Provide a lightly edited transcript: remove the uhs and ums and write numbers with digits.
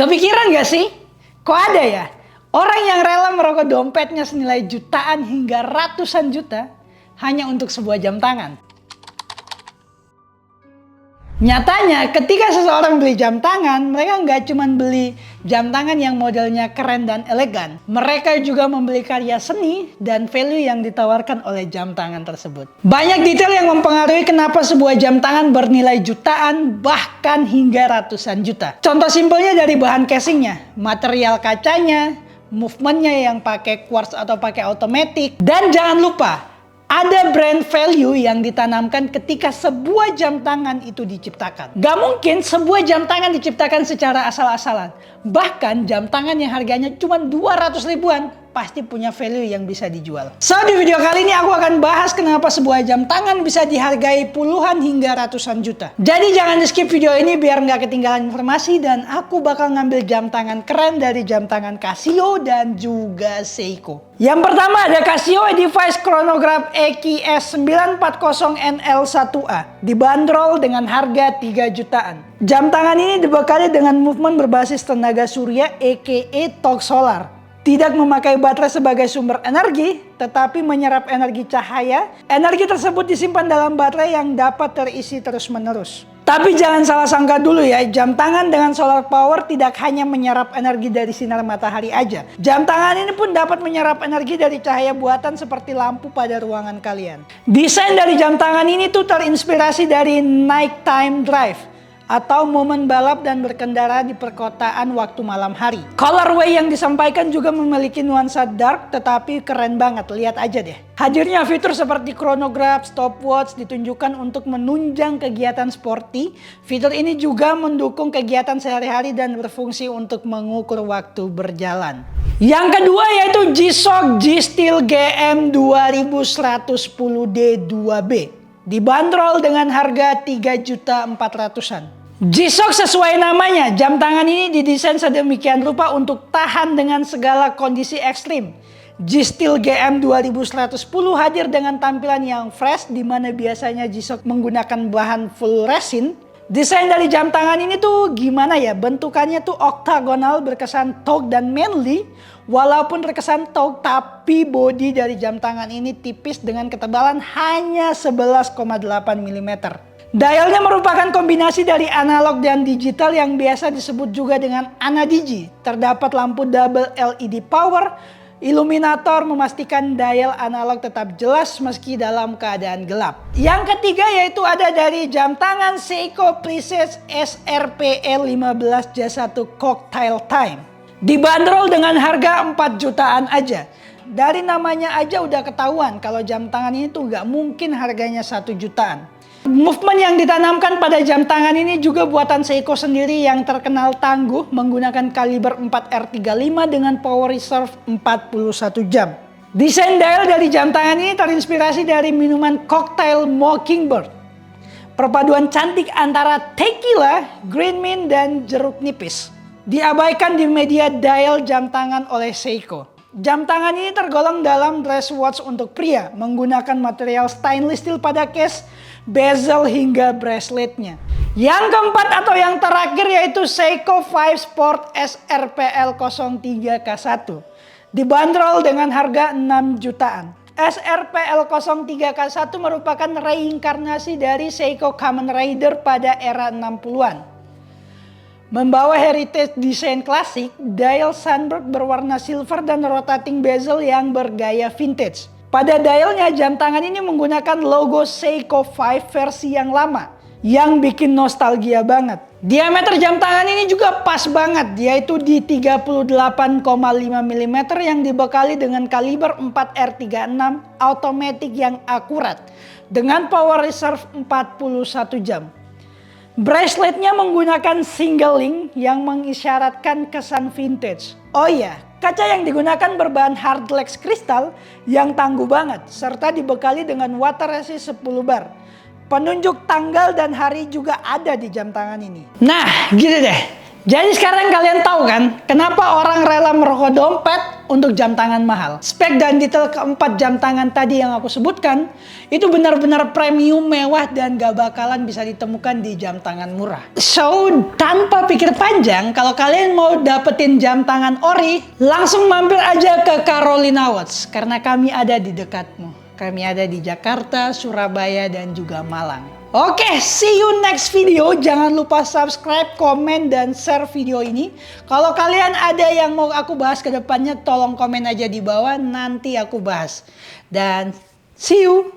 Kepikiran gak sih? Kok ada ya orang yang rela merogoh dompetnya senilai jutaan hingga ratusan juta hanya untuk sebuah jam tangan? Nyatanya ketika seseorang beli jam tangan, mereka nggak cuma beli jam tangan yang modelnya keren dan elegan. Mereka juga membeli karya seni dan value yang ditawarkan oleh jam tangan tersebut. Banyak detail yang mempengaruhi kenapa sebuah jam tangan bernilai jutaan bahkan hingga ratusan juta. Contoh simpelnya dari bahan casingnya, material kacanya, movementnya yang pakai quartz atau pakai automatic. Dan jangan lupa, ada brand value yang ditanamkan ketika sebuah jam tangan itu diciptakan. Gak mungkin sebuah jam tangan diciptakan secara asal-asalan. Bahkan jam tangan yang harganya cuma 200 ribuan pasti punya value yang bisa dijual. So, di video kali ini aku akan bahas kenapa sebuah jam tangan bisa dihargai puluhan hingga ratusan juta. Jadi jangan di skip video ini biar nggak ketinggalan informasi, dan aku bakal ngambil jam tangan keren dari jam tangan Casio dan juga Seiko. Yang pertama ada Casio Edifice Chronograph EQS 940NL1A, dibanderol dengan harga 3 jutaan. Jam tangan ini dibekali dengan movement berbasis tenaga surya aka torque solar. Tidak memakai baterai sebagai sumber energi, tetapi menyerap energi cahaya. Energi tersebut disimpan dalam baterai yang dapat terisi terus-menerus. Tapi jangan salah sangka dulu ya, jam tangan dengan solar power tidak hanya menyerap energi dari sinar matahari aja. Jam tangan ini pun dapat menyerap energi dari cahaya buatan seperti lampu pada ruangan kalian. Desain dari jam tangan ini tuh terinspirasi dari nighttime drive, atau momen balap dan berkendara di perkotaan waktu malam hari. Colorway yang disampaikan juga memiliki nuansa dark tetapi keren banget, lihat aja deh. Hadirnya fitur seperti chronograph, stopwatch ditunjukkan untuk menunjang kegiatan sporty. Fitur ini juga mendukung kegiatan sehari-hari dan berfungsi untuk mengukur waktu berjalan. Yang kedua yaitu G-Shock G-Steel GM 2110D2B. Dibanderol dengan harga 3.400.000-an. G-Shock sesuai namanya, jam tangan ini didesain sedemikian rupa untuk tahan dengan segala kondisi ekstrim. G-Steel GM 2110 hadir dengan tampilan yang fresh, di mana biasanya G-Shock menggunakan bahan full resin. Desain dari jam tangan ini tuh gimana ya, bentukannya tuh oktagonal berkesan taut dan manly. Walaupun terkesan taut, tapi bodi dari jam tangan ini tipis dengan ketebalan hanya 11,8 mm. Dialnya merupakan kombinasi dari analog dan digital yang biasa disebut juga dengan ANADIGI. Terdapat lampu double LED power, iluminator memastikan dial analog tetap jelas meski dalam keadaan gelap. Yang ketiga yaitu ada dari jam tangan Seiko Presage SRPL15 J1 Cocktail Time. Dibanderol dengan harga 4 jutaan aja. Dari namanya aja udah ketahuan kalau jam tangan ini tuh gak mungkin harganya 1 jutaan. Movement yang ditanamkan pada jam tangan ini juga buatan Seiko sendiri yang terkenal tangguh, menggunakan kaliber 4R35 dengan power reserve 41 jam. Desain dial dari jam tangan ini terinspirasi dari minuman cocktail Mockingbird. Perpaduan cantik antara tequila, green mint, dan jeruk nipis. Diabaikan di media dial jam tangan oleh Seiko. Jam tangan ini tergolong dalam dress watch untuk pria, menggunakan material stainless steel pada case, bezel hingga braceletnya. Yang keempat atau yang terakhir yaitu Seiko 5 Sport SRPL03K1. Dibanderol dengan harga 6 jutaan. SRPL03K1 merupakan reinkarnasi dari Seiko Kamen Rider pada era 60-an. Membawa heritage desain klasik, dial sunbird berwarna silver dan rotating bezel yang bergaya vintage. Pada dialnya, jam tangan ini menggunakan logo Seiko 5 versi yang lama, yang bikin nostalgia banget. Diameter jam tangan ini juga pas banget, yaitu di 38,5 mm yang dibekali dengan kaliber 4R36 automatic yang akurat, dengan power reserve 41 jam. Braceletnya menggunakan single link yang mengisyaratkan kesan vintage. Oh iya, kaca yang digunakan berbahan hardlex kristal yang tangguh banget, serta dibekali dengan water resist 10 bar. Penunjuk tanggal dan hari juga ada di jam tangan ini. Nah, gitu deh. Jadi sekarang kalian tahu kan kenapa orang rela merogoh dompet untuk jam tangan mahal. Spek dan detail keempat jam tangan tadi yang aku sebutkan, itu benar-benar premium, mewah, dan gak bakalan bisa ditemukan di jam tangan murah. So, tanpa pikir panjang, kalau kalian mau dapetin jam tangan ori, langsung mampir aja ke Carolina Watch, karena kami ada di dekatmu. Kami ada di Jakarta, Surabaya, dan juga Malang. Oke, see you next video. Jangan lupa subscribe, komen, dan share video ini. Kalau kalian ada yang mau aku bahas ke depannya, tolong komen aja di bawah. Nanti aku bahas. Dan see you.